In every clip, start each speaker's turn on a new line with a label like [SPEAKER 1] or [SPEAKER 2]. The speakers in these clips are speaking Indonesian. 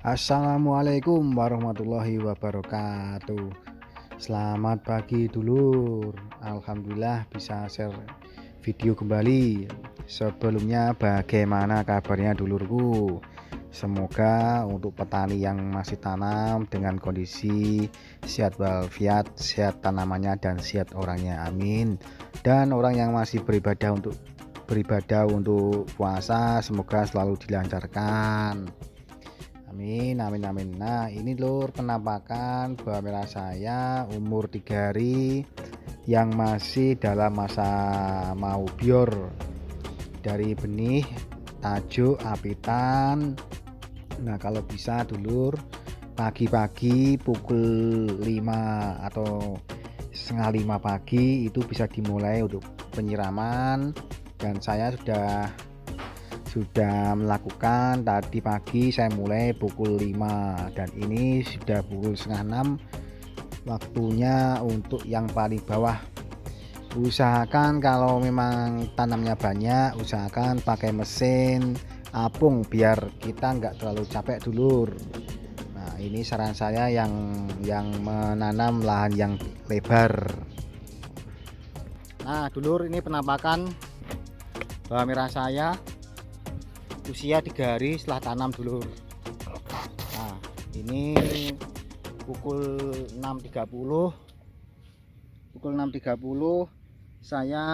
[SPEAKER 1] Assalamualaikum warahmatullahi wabarakatuh. Selamat pagi dulur. Alhamdulillah bisa share video kembali. Sebelumnya bagaimana kabarnya dulurku? Semoga untuk petani yang masih tanam dengan kondisi sehat walafiat, sehat tanamannya dan sehat orangnya, amin. Dan orang yang masih beribadah untuk puasa, semoga selalu dilancarkan. Amin, amin, amin. Nah, ini lur penampakan buah merah saya umur 3 hari yang masih dalam masa mau bior, dari benih tajuk apitan. Nah, kalau bisa dulur pagi-pagi pukul 5 atau setengah 5 pagi itu bisa dimulai untuk penyiraman, dan saya sudah melakukan tadi pagi. Saya mulai pukul 5 dan ini sudah pukul setengah 6. Waktunya untuk yang paling bawah. Usahakan kalau memang tanamnya banyak, usahakan pakai mesin apung biar kita nggak terlalu capek dulur. Nah, ini saran saya yang menanam lahan yang lebar. Nah dulur, ini penampakan bawang merah saya usia 3 hari setelah tanam dulur. Nah, ini pukul 6.30 saya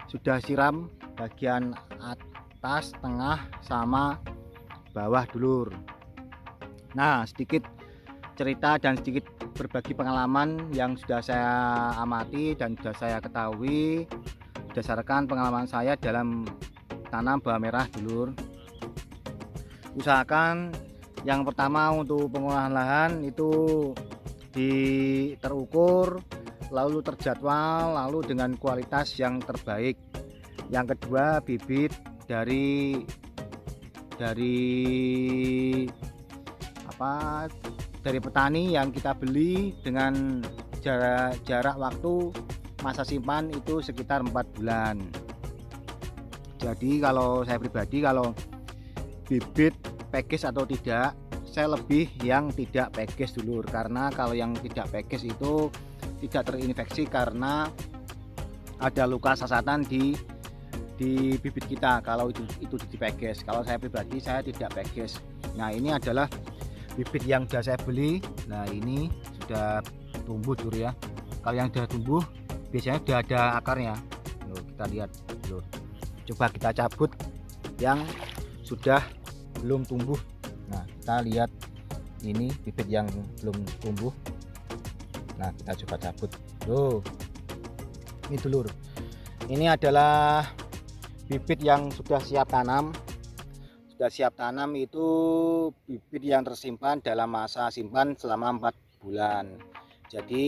[SPEAKER 1] sudah siram bagian atas, tengah sama bawah dulur. Nah, sedikit cerita dan sedikit berbagi pengalaman yang sudah saya amati dan sudah saya ketahui berdasarkan pengalaman saya dalam tanam bawang merah dulur. Usahakan yang pertama untuk pengolahan lahan itu terukur, lalu terjadwal, lalu dengan kualitas yang terbaik. Yang kedua, bibit dari petani yang kita beli dengan jarak waktu masa simpan itu sekitar 4 bulan. Jadi kalau saya pribadi, kalau bibit package atau tidak, saya lebih yang tidak package dulur, karena kalau yang tidak package itu tidak terinfeksi karena ada luka sasatan di bibit kita kalau itu di package. Kalau saya pribadi, saya tidak package. Nah, ini adalah bibit yang sudah saya beli. Nah, ini sudah tumbuh dulur ya. Kalau yang sudah tumbuh biasanya sudah ada akarnya. Loh, kita lihat dulur. Coba kita cabut yang sudah belum tumbuh. Nah, kita lihat ini bibit yang belum tumbuh. Nah, kita coba cabut. Loh, ini dulur, ini adalah bibit yang sudah siap tanam. Sudah siap tanam itu bibit yang tersimpan dalam masa simpan selama 4 bulan. Jadi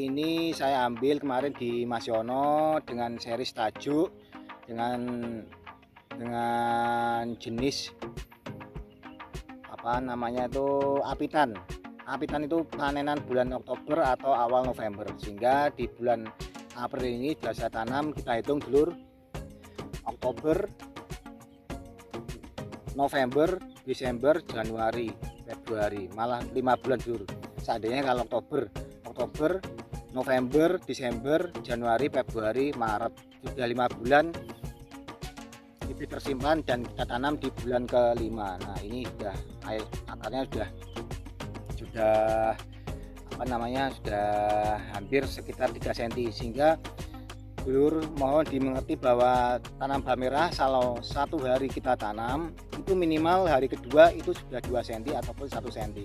[SPEAKER 1] ini saya ambil kemarin di Mas Yono dengan series tajuk dengan jenis apa namanya itu apitan. Apitan itu panenan bulan Oktober atau awal November, sehingga di bulan April ini sudah saya tanam. Kita hitung dulur, Oktober, November, Desember, Januari, Februari, malah 5 bulan dulur. Seandainya kalau Oktober, November, Desember, Januari, Februari, Maret, sudah 5 bulan bibit tersimpan dan kita tanam di bulan ke-5. Nah, ini sudah akarnya sudah hampir sekitar 3 cm, sehingga dulur mohon dimengerti bahwa tanam bawang merah kalau 1 hari kita tanam itu minimal hari kedua itu sudah 2 cm ataupun 1 cm.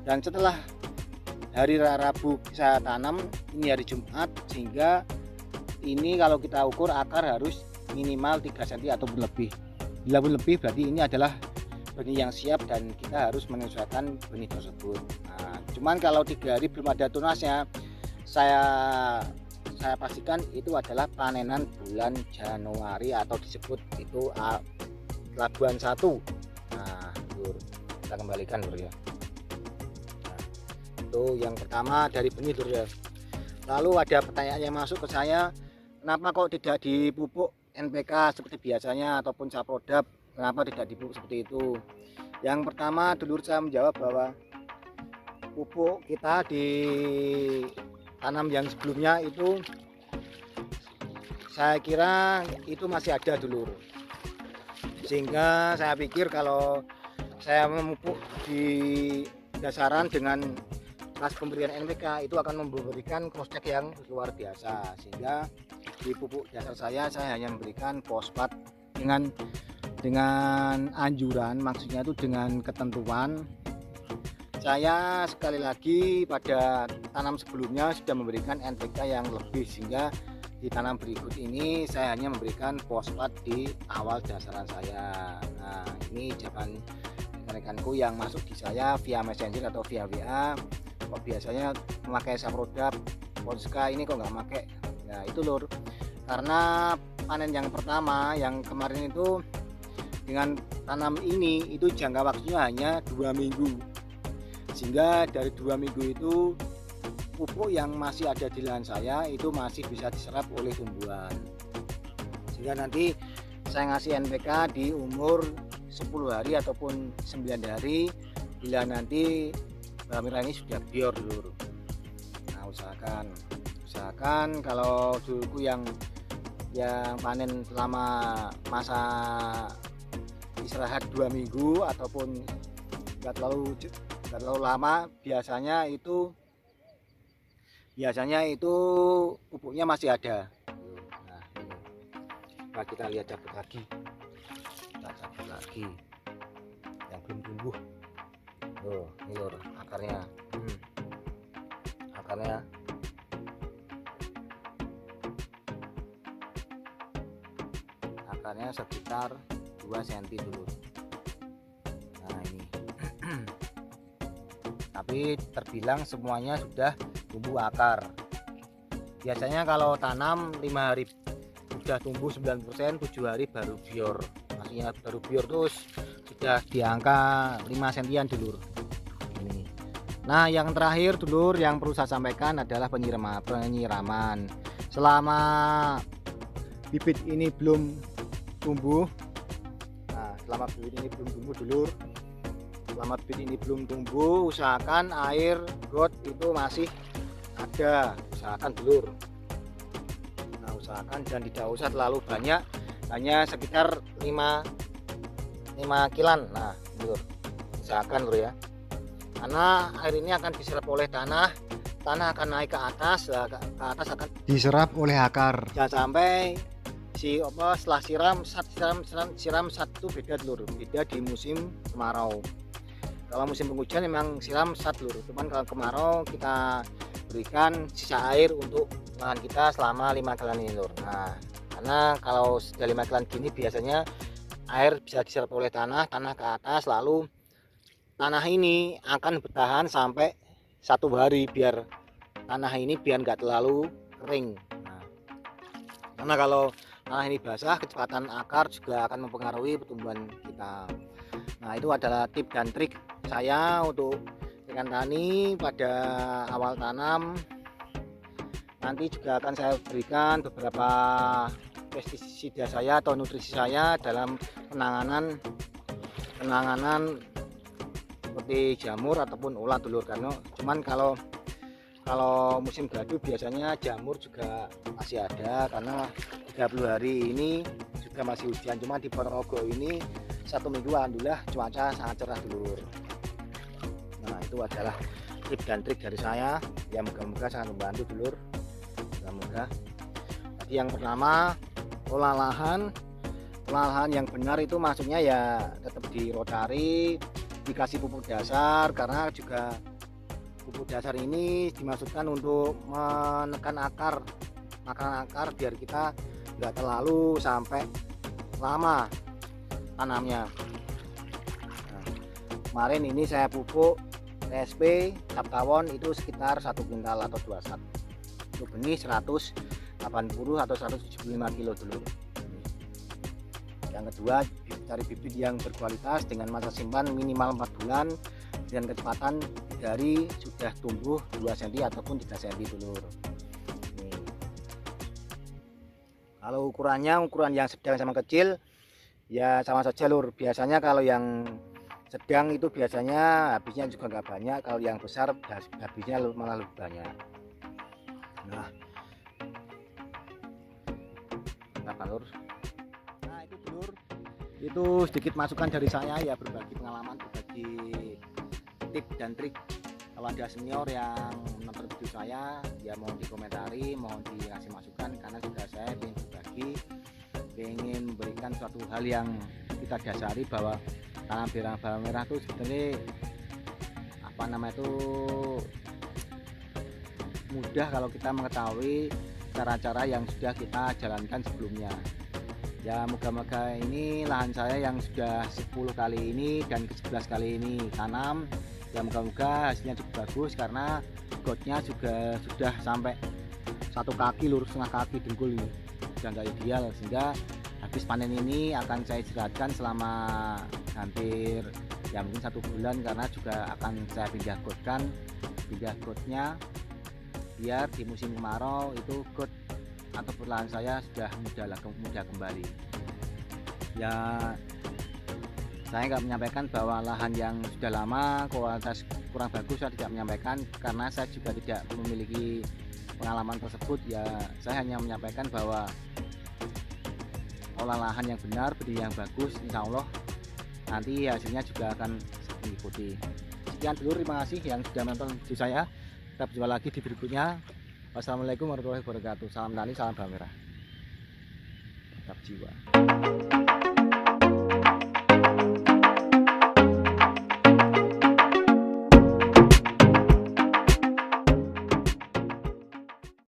[SPEAKER 1] Dan setelah hari Rabu saya tanam, ini hari Jumat, sehingga ini kalau kita ukur akar harus minimal 3 cm ataupun lebih. Bila pun lebih berarti ini adalah benih yang siap dan kita harus menyesuaikan benih tersebut. Nah, cuman kalau 3 hari belum ada tunasnya, saya pastikan itu adalah panenan bulan Januari atau disebut itu Labuan 1. Nah, kita kembalikan dulu ya. Nah, itu yang pertama dari benih dulu ya. Lalu ada pertanyaan yang masuk ke saya, kenapa kok tidak dipupuk NPK seperti biasanya ataupun Saprodap, kenapa tidak dipupuk seperti itu? Yang pertama dulur saya menjawab bahwa pupuk kita di tanam yang sebelumnya itu saya kira itu masih ada dulur, sehingga saya pikir kalau saya memupuk di dasaran dengan pas pemberian NPK itu akan memberikan cross-check yang luar biasa, sehingga di pupuk dasar saya hanya memberikan fosfat dengan anjuran, maksudnya itu dengan ketentuan. Saya sekali lagi pada tanam sebelumnya sudah memberikan NPK yang lebih, sehingga di tanam berikut ini saya hanya memberikan fosfat di awal dasaran saya. Nah, ini jawaban rekan-rekanku yang masuk di saya via messenger atau via WA, kok biasanya memakai Saproda Polska, ini kok nggak pakai. Nah itu lur, karena panen yang pertama yang kemarin itu dengan tanam ini itu jangka waktunya hanya 2 minggu, sehingga dari 2 minggu itu pupuk yang masih ada di lahan saya itu masih bisa diserap oleh tumbuhan, sehingga nanti saya ngasih NPK di umur 10 hari ataupun 9 hari bila nanti bawang merah ini sudah bior dulu. Nah usahakan kalau duluku yang panen selama masa istirahat 2 minggu ataupun nggak terlalu lama, biasanya itu pupuknya masih ada. Nah ini, nah, kita lihat cabut lagi, yang belum tumbuh. Tuh, ini lur akarnya. Akarnya sekitar 2 cm dulu. Nah ini tapi terbilang semuanya sudah tumbuh akar. Biasanya kalau tanam 5 hari sudah tumbuh 9%, 7 hari baru bior. Maksudnya baru bior terus sudah di angka 5 sentian dulur. Ini. Nah yang terakhir dulur yang perlu saya sampaikan adalah penyiraman. Selama bibit ini belum tumbuh, usahakan air got itu masih ada, usahakan dulur. Nah usahakan dan tidak usah terlalu banyak, hanya sekitar 5 kilan. Nah dulur, usahakan dulu ya, karena air ini akan diserap oleh tanah akan naik ke atas akan diserap oleh akar. Jangan sampai setelah siram satu beda dulur, beda di musim kemarau. Kalau musim penghujan memang siram dulur, cuman kalau kemarau kita berikan sisa air untuk lahan kita selama 5 kilan ini lur. Nah karena kalau sudah 5 kilan gini biasanya air bisa diserap oleh tanah ke atas, lalu tanah ini akan bertahan sampai 1 hari biar tanah ini nggak terlalu kering. Nah, karena kalau tanah ini basah, kecepatan akar juga akan mempengaruhi pertumbuhan kita. Nah itu adalah tip dan trik saya untuk rekan tani pada awal tanam. Nanti juga akan saya berikan beberapa pestisida saya atau nutrisi saya dalam penanganan seperti jamur ataupun ulat dulur. Karena cuman kalau musim gadu biasanya jamur juga masih ada, karena 30 hari ini juga masih hujan. Cuma di Ponorogo ini 1 minggu alhamdulillah cuaca sangat cerah dulur. Nah itu adalah tip dan trik dari saya yang moga-moga sangat membantu dulur. Moga-moga. Tadi yang pertama, olah lahan yang benar itu maksudnya ya tetap di rotari, dikasih pupuk dasar, karena juga pupuk dasar ini dimaksudkan untuk menekan akar biar kita nggak terlalu sampai lama tanamnya. Nah, kemarin ini saya pupuk TSP Saptawon itu sekitar 1 kuintal atau 2 sak. Itu benih 180 atau 175 kilo dulu. Yang kedua, cari bibit yang berkualitas dengan masa simpan minimal 4 bulan dan kecepatan dari sudah tumbuh 2 cm ataupun 3 cm dulur. Kalau ukuran yang sedang sama kecil ya sama saja lur. Biasanya kalau yang sedang itu biasanya habisnya juga nggak banyak, kalau yang besar habisnya malah lebih banyak. Nah, apa lur? Nah itu dulur, itu sedikit masukan dari saya ya, berbagi pengalaman, berbagi tips dan trik. Kalau ada senior yang menonton video saya ya mohon dikomentari, mohon dikasih masukan, karena juga saya ingin berbagi, ingin memberikan suatu hal yang kita dasari bahwa tanam bawang merah itu sebenarnya apa namanya itu mudah kalau kita mengetahui cara-cara yang sudah kita jalankan sebelumnya. Ya moga-moga ini lahan saya yang sudah 10 kali ini dan ke-11 kali ini tanam, ya moga-moga hasilnya cukup bagus, karena gotnya juga sudah sampai 1 kaki lurus, setengah kaki dengkul ini sudah nggak ideal, sehingga habis panen ini akan saya istirahatkan selama hampir ya mungkin 1 bulan, karena juga akan saya pindah gotnya biar di musim kemarau itu got atau lahan saya sudah mudah kembali. Ya saya nggak menyampaikan bahwa lahan yang sudah lama kualitas kurang bagus, saya tidak menyampaikan karena saya juga tidak memiliki pengalaman tersebut. Ya saya hanya menyampaikan bahwa olah lahan yang benar, benih yang bagus, insya Allah nanti hasilnya juga akan mengikuti. Sekian dulu, terima kasih yang sudah menonton video saya. Kita berjumpa lagi di berikutnya. Wassalamualaikum warahmatullahi wabarakatuh. Salam tani, salam bawang merah. Tetap jiwa.